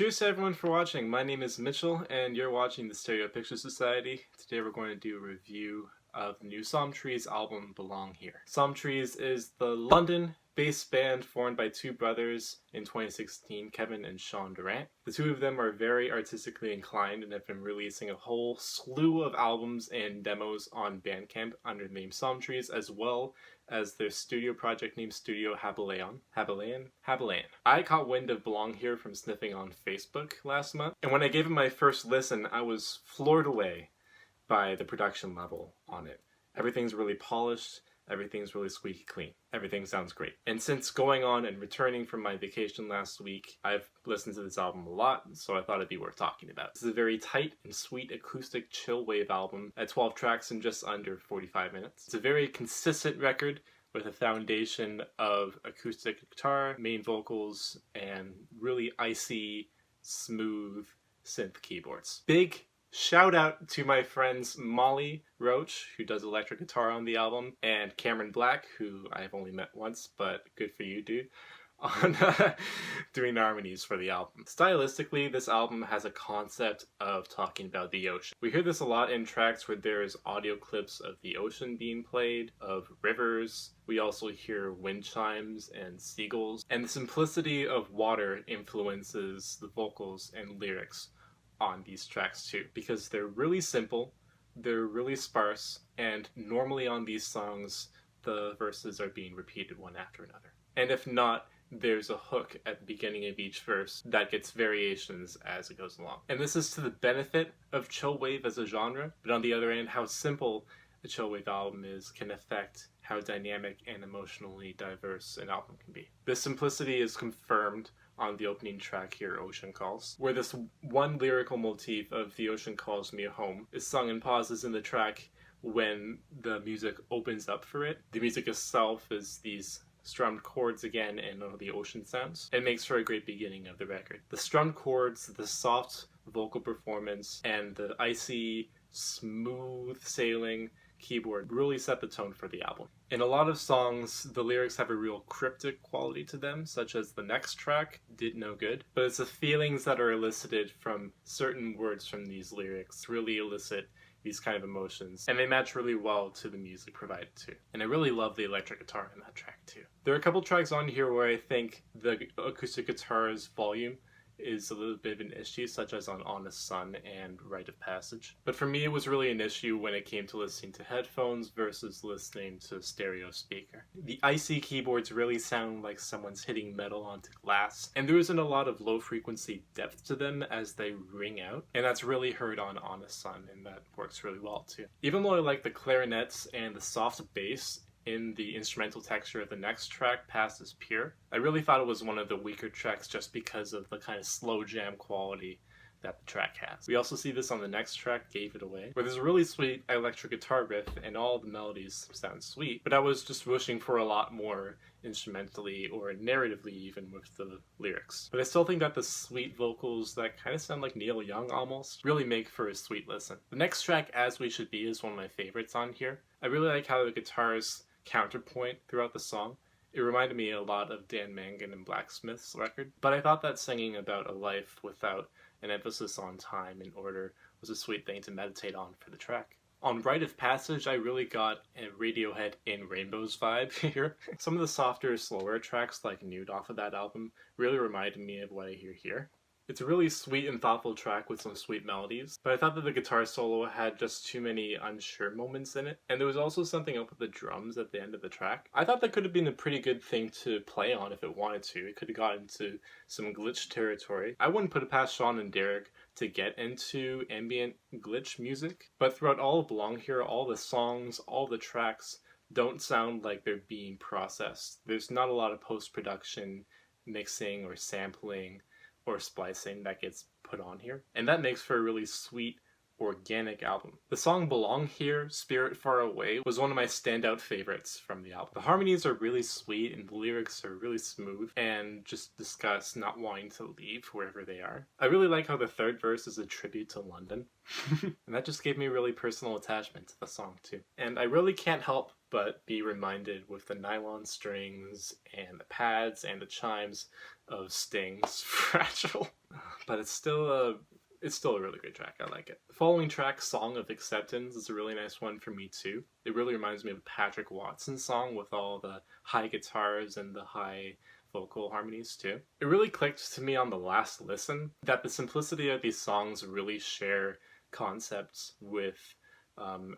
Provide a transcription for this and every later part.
Cheers to everyone for watching. My name is Mitchell and you're watching the Stereo Picture Society. Today we're going to do a review of the new Psalmtrees album Belong Here. Psalmtrees is the London-based band formed by two brothers in 2016, Kevin and Sean Durant. The two of them are very artistically inclined and have been releasing a whole slew of albums and demos on Bandcamp under the name Psalmtrees, as well as their studio project named Studio Habalayan. I caught wind of Belong Here from sniffing on Facebook last month, and when I gave it my first listen, I was floored away by the production level on it. Everything's really polished, everything's really squeaky clean, everything sounds great. And since going on and returning from my vacation last week, I've listened to this album a lot, so I thought it'd be worth talking about. This is a very tight and sweet acoustic chillwave album at 12 tracks in just under 45 minutes. It's a very consistent record with a foundation of acoustic guitar, main vocals, and really icy, smooth synth keyboards. Big shout out to my friends Molly Roach, who does electric guitar on the album, and Cameron Black, who I've only met once, but good for you, dude, on doing the harmonies for the album. Stylistically, this album has a concept of talking about the ocean. We hear this a lot in tracks where there's audio clips of the ocean being played, of rivers. We also hear wind chimes and seagulls, and the simplicity of water influences the vocals and lyrics on these tracks too, because they're really simple, they're really sparse, and normally on these songs the verses are being repeated one after another. And if not, there's a hook at the beginning of each verse that gets variations as it goes along. And this is to the benefit of chillwave as a genre, but on the other hand, how simple a chillwave album is can affect how dynamic and emotionally diverse an album can be. This simplicity is confirmed on the opening track here, Ocean Calls, where this one lyrical motif of "the ocean calls me home" is sung in pauses in the track when the music opens up for it. The music itself is these strummed chords again and the ocean sounds. It makes for a great beginning of the record. The strummed chords, the soft vocal performance, and the icy, smooth sailing keyboard really set the tone for the album. In a lot of songs, the lyrics have a real cryptic quality to them, such as the next track, Did No Good, but it's the feelings that are elicited from certain words from these lyrics really elicit these kind of emotions, and they match really well to the music provided too. And I really love the electric guitar in that track too. There are a couple tracks on here where I think the acoustic guitar's volume is a little bit of an issue, such as on Honest Sun and Rite of Passage. But for me, it was really an issue when it came to listening to headphones versus listening to stereo speaker. The icy keyboards really sound like someone's hitting metal onto glass, and there isn't a lot of low frequency depth to them as they ring out, and that's really heard on Honest Sun, and that works really well too. Even though I like the clarinets and the soft bass in the instrumental texture of the next track, Past is Pure, I really thought it was one of the weaker tracks just because of the kind of slow jam quality that the track has. We also see this on the next track, Gave It Away, where there's a really sweet electric guitar riff and all the melodies sound sweet, but I was just wishing for a lot more instrumentally or narratively even with the lyrics. But I still think that the sweet vocals that kind of sound like Neil Young almost really make for a sweet listen. The next track, As We Should Be, is one of my favorites on here. I really like how the guitars counterpoint throughout the song. It reminded me a lot of Dan Mangan and Blacksmith's record, but I thought that singing about a life without an emphasis on time and order was a sweet thing to meditate on for the track. On Rite of Passage, I really got a Radiohead In Rainbows vibe here. Some of the softer, slower tracks like Nude off of that album really reminded me of what I hear here. It's a really sweet and thoughtful track with some sweet melodies, but I thought that the guitar solo had just too many unsure moments in it, and there was also something up with the drums at the end of the track. I thought that could have been a pretty good thing to play on if it wanted to. It could have gotten into some glitch territory. I wouldn't put it past Sean and Derek to get into ambient glitch music, but throughout all of Belong Here, all the songs, all the tracks don't sound like they're being processed. There's not a lot of post-production mixing or sampling or splicing that gets put on here, and that makes for a really sweet, organic album. The song Belong Here, Spirit Far Away was one of my standout favorites from the album. The harmonies are really sweet and the lyrics are really smooth and just discuss not wanting to leave wherever they are. I really like how the third verse is a tribute to London, and that just gave me a really personal attachment to the song too. And I really can't help but be reminded with the nylon strings and the pads and the chimes of Sting's Fragile. but it's still a really great track. I like it. The following track, Song of Acceptance, is a really nice one for me too. It really reminds me of a Patrick Watson song with all the high guitars and the high vocal harmonies too. It really clicked to me on the last listen that the simplicity of these songs really share concepts with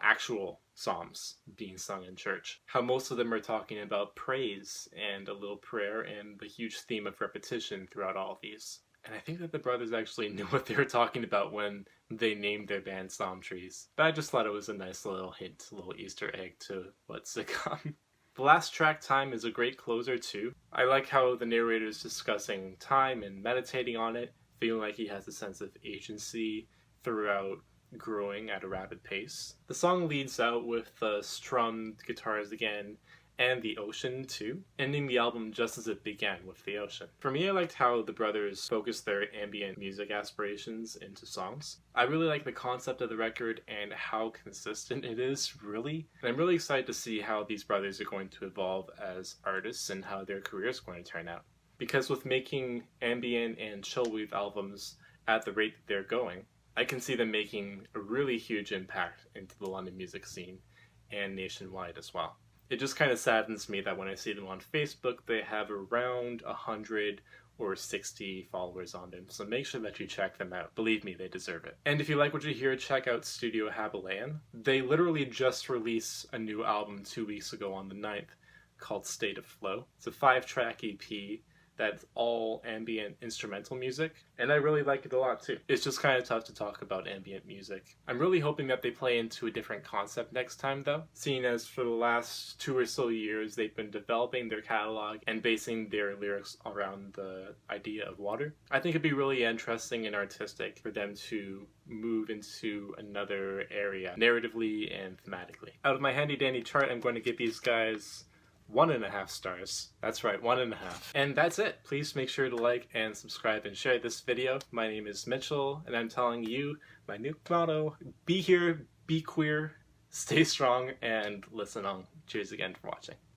actual psalms being sung in church. How most of them are talking about praise and a little prayer and the huge theme of repetition throughout all of these. And I think that the brothers actually knew what they were talking about when they named their band Psalm Trees. But I just thought it was a nice little hint, a little Easter egg to what's to come. The last track, Time, is a great closer too. I like how the narrator is discussing time and meditating on it, feeling like he has a sense of agency throughout growing at a rapid pace. The song leads out with the strummed guitars again, and the ocean too, ending the album just as it began with the ocean. For me, I liked how the brothers focused their ambient music aspirations into songs. I really like the concept of the record and how consistent it is, really. And I'm really excited to see how these brothers are going to evolve as artists and how their career is going to turn out. Because with making ambient and chillwave albums at the rate that they're going, I can see them making a really huge impact into the London music scene and nationwide as well. It just kind of saddens me that when I see them on Facebook, they have around 100 or 60 followers on them, so make sure that you check them out. Believe me, they deserve it. And if you like what you hear, check out Studio Haviland. They literally just released a new album 2 weeks ago on the 9th called State of Flow. It's a 5-track EP that's all ambient instrumental music, and I really like it a lot too. It's just kind of tough to talk about ambient music. I'm really hoping that they play into a different concept next time though, seeing as for the last 2 or so years they've been developing their catalog and basing their lyrics around the idea of water. I think it'd be really interesting and artistic for them to move into another area, narratively and thematically. Out of my handy dandy chart, I'm going to give these guys 1.5 stars. That's right, 1.5. And that's it. Please make sure to like and subscribe and share this video. My name is Mitchell, and I'm telling you my new motto: be here, be queer, stay strong, and listen on. Cheers again for watching.